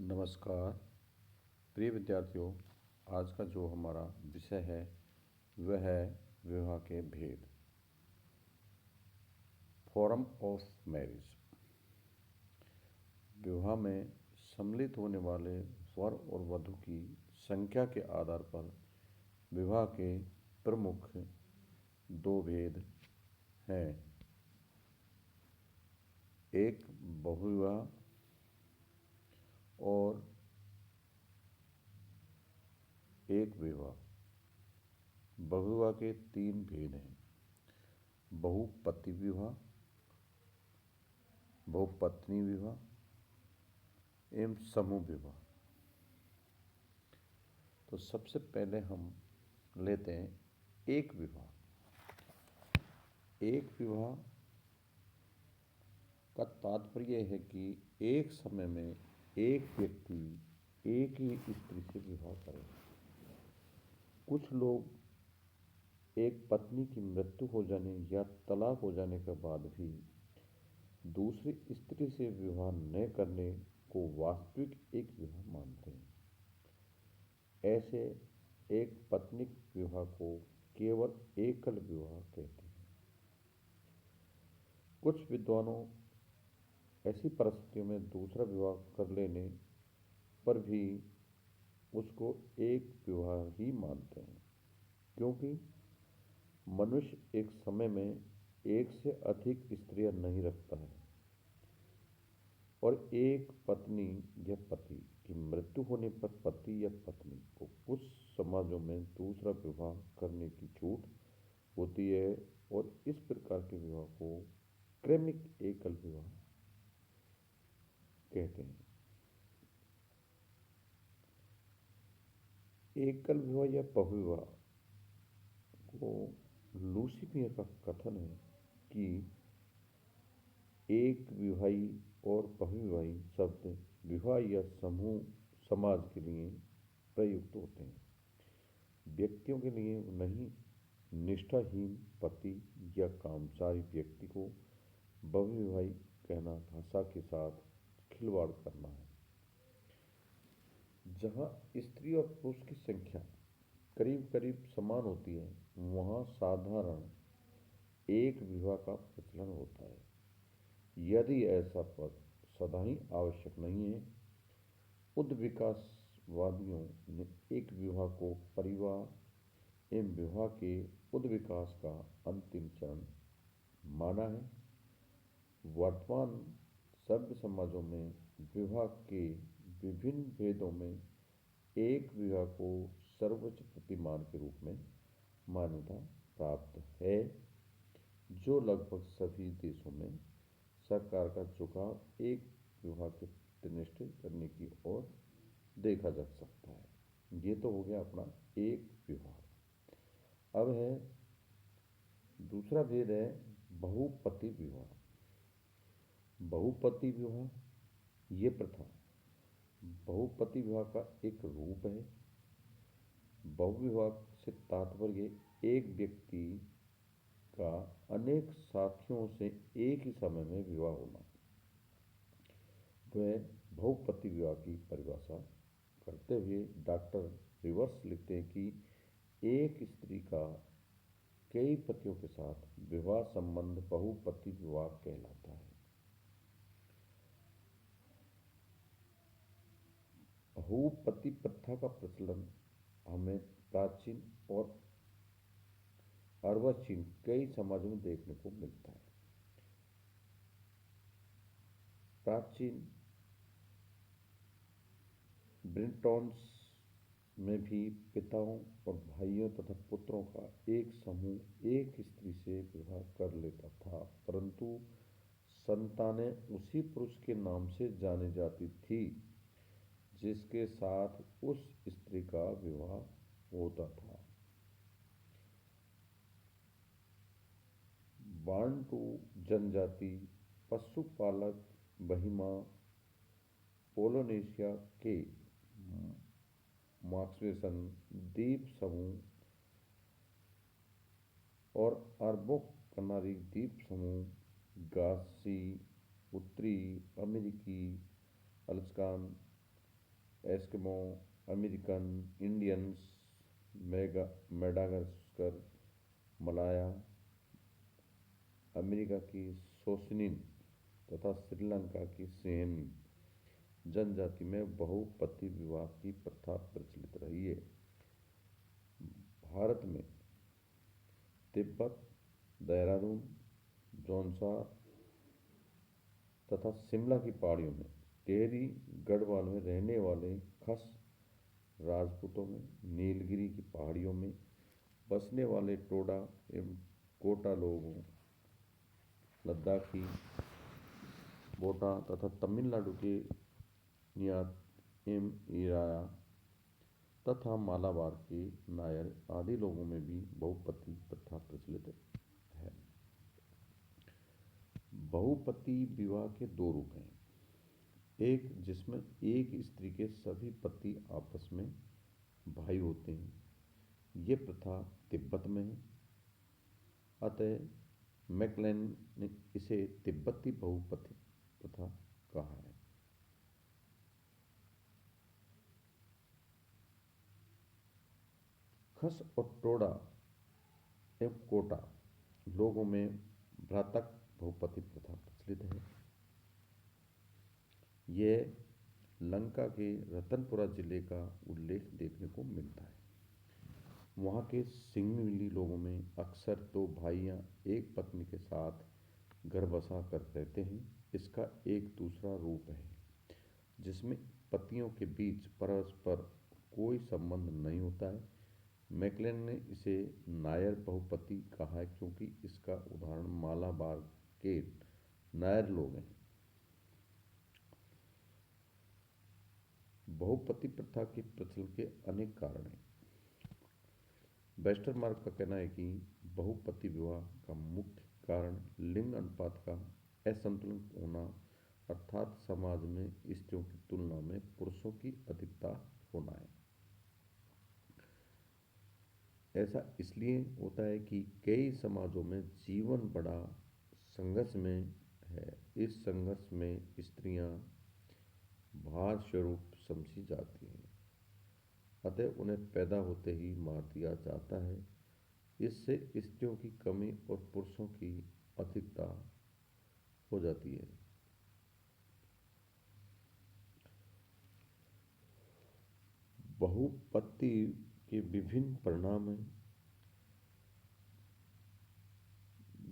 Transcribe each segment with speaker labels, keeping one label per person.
Speaker 1: नमस्कार प्रिय विद्यार्थियों। आज का जो हमारा विषय है वह है विवाह के भेद। Form of marriage. विवाह में सम्मिलित होने वाले वर और वधू की संख्या के आधार पर विवाह के प्रमुख दो भेद हैं। एक बहुविवाह और एक विवाह। बहुविवाह के तीन भेद हैं: बहुपति विवाह, बहुपत्नी विवाह एवं समूह विवाह। तो सबसे पहले हम लेते हैं एक विवाह। एक विवाह का तात्पर्य है कि एक समय में एक व्यक्ति एक ही स्त्री से विवाह करे। कुछ लोग एक पत्नी की मृत्यु हो जाने या तलाक हो जाने के बाद भी दूसरी स्त्री से विवाह न करने को वास्तविक एक विवाह मानते हैं। ऐसे एक पत्नीक विवाह को केवल एकल विवाह कहते हैं। कुछ विद्वानों ऐसी परिस्थितियों में दूसरा विवाह कर लेने पर भी उसको एक विवाह ही मानते हैं, क्योंकि मनुष्य एक समय में एक से अधिक स्त्रियां नहीं रखता है और एक पत्नी या पति की मृत्यु होने पर पति या पत्नी को कुछ समाजों में दूसरा विवाह करने की छूट होती है और इस प्रकार के विवाह को क्रमिक एकल विवाह कहते हैं। एकल विवाह या बहुविवाह को लूसी मियर का कथन है कि एक विवाही और बहुविवाही शब्द विवाह या समूह समाज के लिए प्रयुक्त होते हैं, व्यक्तियों के लिए नहीं। निष्ठाहीन पति या कामचारी व्यक्ति को बहुविवाही कहना भाषा के साथ खिलवाड़ करना है। जहाँ स्त्री और पुरुष की संख्या करीब करीब समान होती है, वहाँ साधारण एक विवाह का प्रचलन होता है। यदि ऐसा पद सदा ही आवश्यक नहीं है, उद्विकासवादियों ने एक विवाह को परिवार एवं विवाह के उद्विकास का अंतिम चरण माना है। वर्तमान सभ्य समाजों में विवाह के विभिन्न भेदों में एक विवाह को सर्वोच्च प्रतिमान के रूप में मान्यता प्राप्त है, जो लगभग सभी देशों में सरकार का झुकाव एक विवाह के प्रतिष्ठित करने की ओर देखा जा सकता है। ये तो हो गया अपना एक विवाह। अब है दूसरा भेद है बहुपति विवाह। बहुपति विवाह ये प्रथा बहुपति विवाह का एक रूप है। बहुविवाह से तात्पर्य एक व्यक्ति का अनेक साथियों से एक ही समय में विवाह होना। वह बहुपति विवाह की परिभाषा करते हुए डॉक्टर रिवर्स लिखते हैं कि एक स्त्री का कई पतियों के साथ विवाह संबंध बहुपति विवाह कहलाता है। बहुपति प्रथा का प्रचलन हमें प्राचीन और अर्वाचीन कई समाजों में देखने को मिलता है। प्राचीन ब्रिटॉन्स में भी पिताओं और भाइयों तथा पुत्रों का एक समूह एक स्त्री से विवाह कर लेता था, परंतु संतानें उसी पुरुष के नाम से जानी जाती थी जिसके साथ उस स्त्री का विवाह होता था। बांटू जनजाति पशुपालक बहिमा पोलिनेशिया के मार्क्वेसन द्वीप समूह और अरबों कनारी द्वीप समूह, गासी, उत्तरी अमेरिकी Alaskan Eskimo, American Indians, Madagascar, Malaya, America की सोसनिन तथा श्रीलंका की सेनी जनजाति में बहुपति विवाह की प्रथा प्रचलित रही है। भारत में तिब्बत, देहरादून, जौनसार तथा शिमला की पहाड़ियों में, टिहरी गढ़वाल में रहने वाले खस राजपूतों में, नीलगिरी की पहाड़ियों में बसने वाले टोडा एवं कोटा लोगों, लद्दाखी, बोटा तथा तमिलनाडु के नियात एवं इराया तथा मालाबार के नायर आदि लोगों में भी बहुपति प्रथा प्रचलित है। बहुपति विवाह के दो रूप हैं। एक जिसमें एक स्त्री के सभी पति आपस में भाई होते हैं, ये प्रथा तिब्बत में है। अतः मैकलेन ने इसे तिब्बती बहुपति प्रथा कहा है। खस और टोडा एवं कोटा लोगों में भ्रातक बहुपति प्रथा प्रचलित है। यह लंका के रतनपुरा जिले का उल्लेख देखने को मिलता है। वहाँ के सिंगमिली लोगों में अक्सर दो भाइयाँ एक पत्नी के साथ घर बसा कर रहते हैं। इसका एक दूसरा रूप है जिसमें पतियों के बीच परस्पर कोई संबंध नहीं होता है। मैकलेन ने इसे नायर बहुपति कहा है क्योंकि इसका उदाहरण मालाबार के नायर लोग हैं। बहुपति प्रथा के प्रचलन के अनेक कारण हैं। वेस्टरमार्क का कहना है कि बहुपति विवाह का मुख्य कारण लिंग अनुपात का असंतुलन होना, अर्थात समाज में स्त्रियों की तुलना में पुरुषों की अधिकता होना है। ऐसा इसलिए होता है कि कई समाजों में जीवन बड़ा संघर्ष में है। इस संघर्ष में स्त्रियां भार स्वरूप समझी जाती हैं, अतः उन्हें पैदा होते ही मार दिया जाता है। इससे स्त्रियों की कमी और पुरुषों की अधिकता हो जाती है। बहुपति के विभिन्न परिणाम हैं।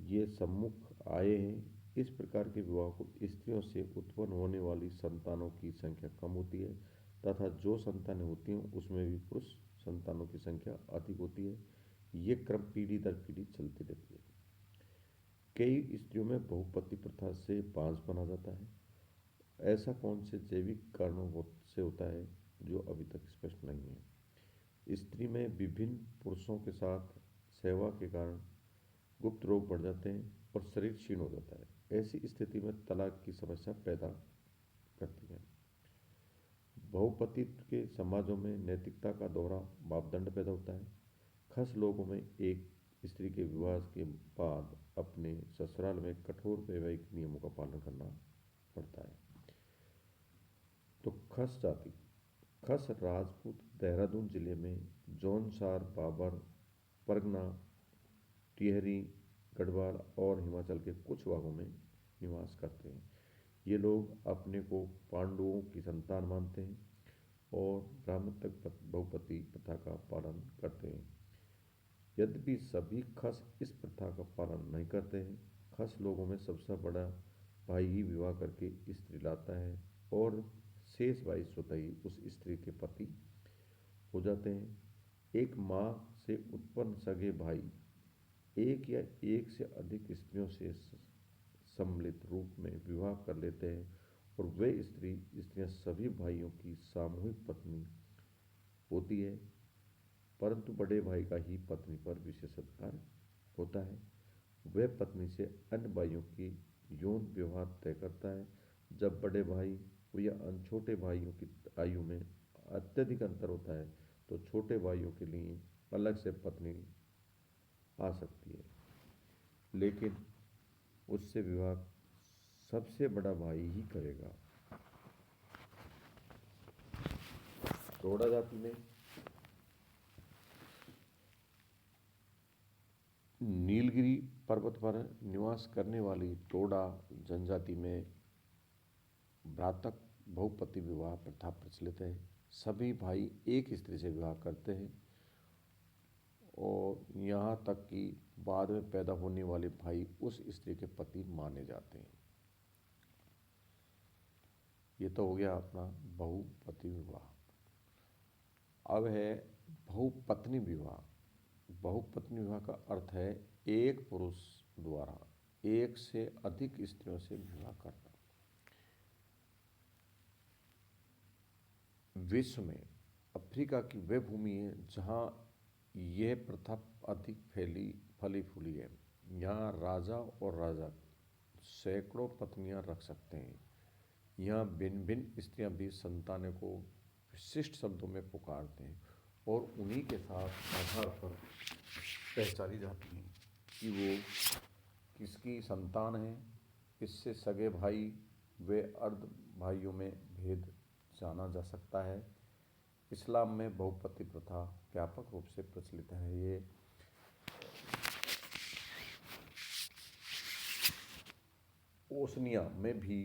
Speaker 1: ये सम्मुख आए हैं। इस प्रकार के विवाह को स्त्रियों से उत्पन्न होने वाली संतानों की संख्या कम होती है तथा जो संतानें होती हैं उसमें भी पुरुष संतानों की संख्या अधिक होती है। ये क्रम पीढ़ी दर पीढ़ी चलती रहती है। कई स्त्रियों में बहुपति प्रथा से बांझ बना जाता है। ऐसा कौन से जैविक कारणों से होता है जो अभी तक स्पष्ट नहीं है। स्त्री में विभिन्न पुरुषों के साथ सेवा के कारण गुप्त रोग बढ़ जाते हैं और शरीर क्षीण हो जाता है। ऐसी स्थिति में तलाक की समस्या पैदा करती है। बहुपतित्व के समाजों में नैतिकता का दोहरा मापदंड पैदा होता है। खस लोगों में एक स्त्री के विवाह के बाद अपने ससुराल में कठोर वैवाहिक नियमों का पालन करना पड़ता है। तो खस जाति, खस राजपूत देहरादून जिले में जौनसार, बाबर, परगना, टिहरी, गढ़वाल और हिमाचल के कुछ भागों में निवास करते हैं। ये लोग अपने को पांडवों की संतान मानते हैं और ब्राह्मण तक बहुपति प्रथा का पालन करते हैं। यद्यपि सभी खस इस प्रथा का पालन नहीं करते हैं। खस लोगों में सबसे बड़ा भाई ही विवाह करके स्त्री लाता है और शेष भाई स्वतः ही उस स्त्री के पति हो जाते हैं। एक माँ से उत्पन्न सगे भाई एक या एक से अधिक स्त्रियों से सम्मिलित रूप में विवाह कर लेते हैं और वे स्त्रियां सभी भाइयों की सामूहिक पत्नी होती है, परंतु बड़े भाई का ही पत्नी पर विशेष अधिकार होता है। वह पत्नी से अन्य भाइयों की यौन व्यवहार तय करता है। जब बड़े भाई या छोटे भाइयों की आयु में अत्यधिक अंतर होता है तो छोटे भाइयों के लिए अलग से पत्नी आ सकती है, लेकिन उससे विवाह सबसे बड़ा भाई ही करेगा। टोडा जाति में नीलगिरी पर्वत पर निवास करने वाली टोडा जनजाति में भ्रातक बहुपति विवाह प्रथा प्रचलित है। सभी भाई एक स्त्री से विवाह करते हैं और यहाँ तक कि बाद में पैदा होने वाले भाई उस स्त्री के पति माने जाते हैं। ये तो हो गया अपना बहुपति विवाह। अब है बहुपत्नी विवाह। बहुपत्नी विवाह का अर्थ है एक पुरुष द्वारा एक से अधिक स्त्रियों से विवाह करना। विश्व में अफ्रीका की वह भूमि है जहाँ यह प्रथा अधिक फली फूली है। यहाँ राजा और राजा सैकड़ों पत्नियां रख सकते हैं। यहाँ भिन्न भिन्न स्त्रियां भी संतानों को विशिष्ट शब्दों में पुकारते हैं और उन्हीं के साथ आधार पर पहचानी जाती हैं कि वो किसकी संतान है। इससे सगे भाई व अर्ध भाइयों में भेद जाना जा सकता है। इस्लाम में बहुपति प्रथा व्यापक रूप से प्रचलित है। ये ओशनिया में भी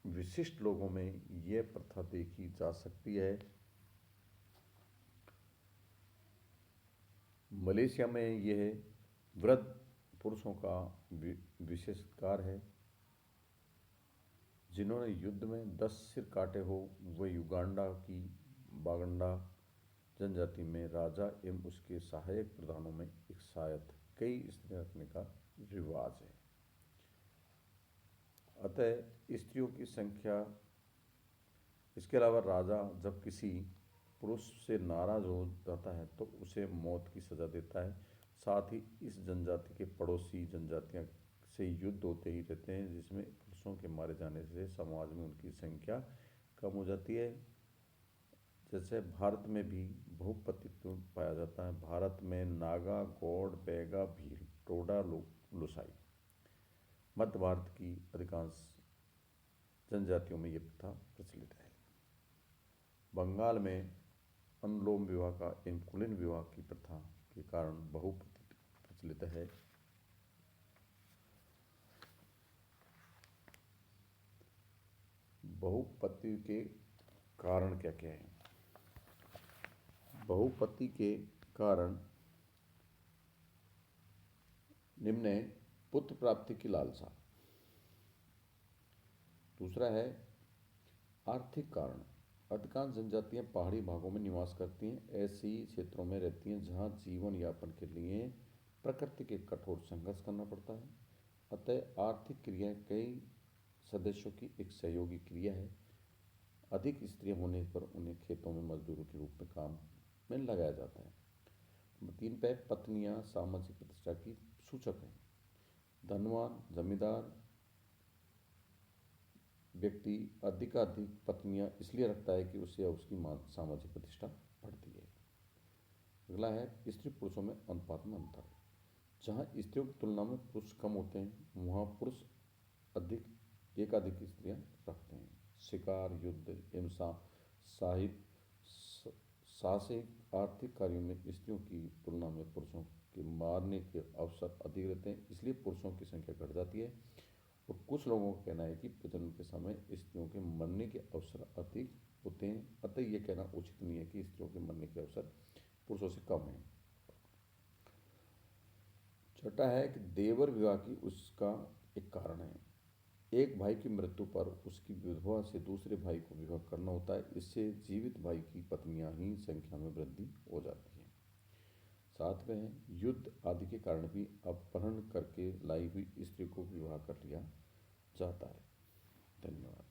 Speaker 1: विशिष्ट लोगों में यह प्रथा देखी जा सकती है। मलेशिया में यह वृद्ध पुरुषों का विशेषाधिकार है। जिन्होंने युद्ध में 10 सिर काटे हो वह युगांडा की बागंडा जनजाति में राजा एवं उसके सहायक प्रधानों में एक साथ कई स्त्रियां रखने का रिवाज है। अतः स्त्रियों की संख्या, इसके अलावा राजा जब किसी पुरुष से नाराज हो जाता है तो उसे मौत की सज़ा देता है। साथ ही इस जनजाति के पड़ोसी जनजातियां से युद्ध होते ही रहते हैं, जिसमें पुरुषों के मारे जाने से समाज में उनकी संख्या कम हो जाती है। जैसे भारत में भी बहुपतित्व पाया जाता है। भारत में नागा, गौड़, बैगा, भील, टोडा, लुसाई मध्य भारत की अधिकांश जनजातियों में ये प्रथा प्रचलित है। बंगाल में अनुलोम विवाह का एवं कुलीन विवाह की प्रथा के कारण बहुपति प्रचलित है। बहुपति के कारण क्या क्या हैं? बहुपति के कारण निम्न है: पुत्र प्राप्ति की लालसा। दूसरा है आर्थिक कारण। अधिकांश जनजातियां पहाड़ी भागों में निवास करती हैं। ऐसी क्षेत्रों में रहती हैं जहां जीवन यापन के लिए प्रकृति के कठोर संघर्ष करना पड़ता है। अतः आर्थिक क्रियाएं कई सदस्यों की एक सहयोगी क्रिया है। अधिक स्त्रियां होने पर उन्हें खेतों में मजदूरों के रूप में काम में लगाया जाता है। 3 पे पत्नियां सामाजिक प्रतिष्ठा की सूचक हैं। धनवान जमींदार व्यक्ति अधिकाधिक पत्नियां इसलिए रखता है कि उससे उसकी सामाजिक प्रतिष्ठा बढ़ती है। अगला है स्त्री पुरुषों में अनुपात में अंतर। जहाँ स्त्रियों की तुलना में पुरुष कम होते हैं वहाँ पुरुष एकाधिक स्त्रियां रखते हैं। शिकार, युद्ध एवं साहसिक आर्थिक कार्यों में स्त्रियों की तुलना में पुरुषों के मारने के अवसर अधिक रहते हैं, इसलिए पुरुषों की संख्या घट जाती है। और कुछ लोगों का कहना है कि प्रजनन के समय स्त्रियों के मरने के अवसर अधिक होते हैं। अतः यह कहना उचित नहीं है कि स्त्रियों के मरने के अवसर पुरुषों से कम हैं। छठा है कि देवर विवाह की उसका एक कारण है। एक भाई की मृत्यु पर उसकी विधवा से दूसरे भाई को विवाह करना होता है। इससे जीवित भाई की पत्नियां ही संख्या में वृद्धि हो जाती है। सातवें है युद्ध आदि के कारण भी अपहरण करके लाई हुई स्त्री को विवाह कर लिया जाता है। धन्यवाद।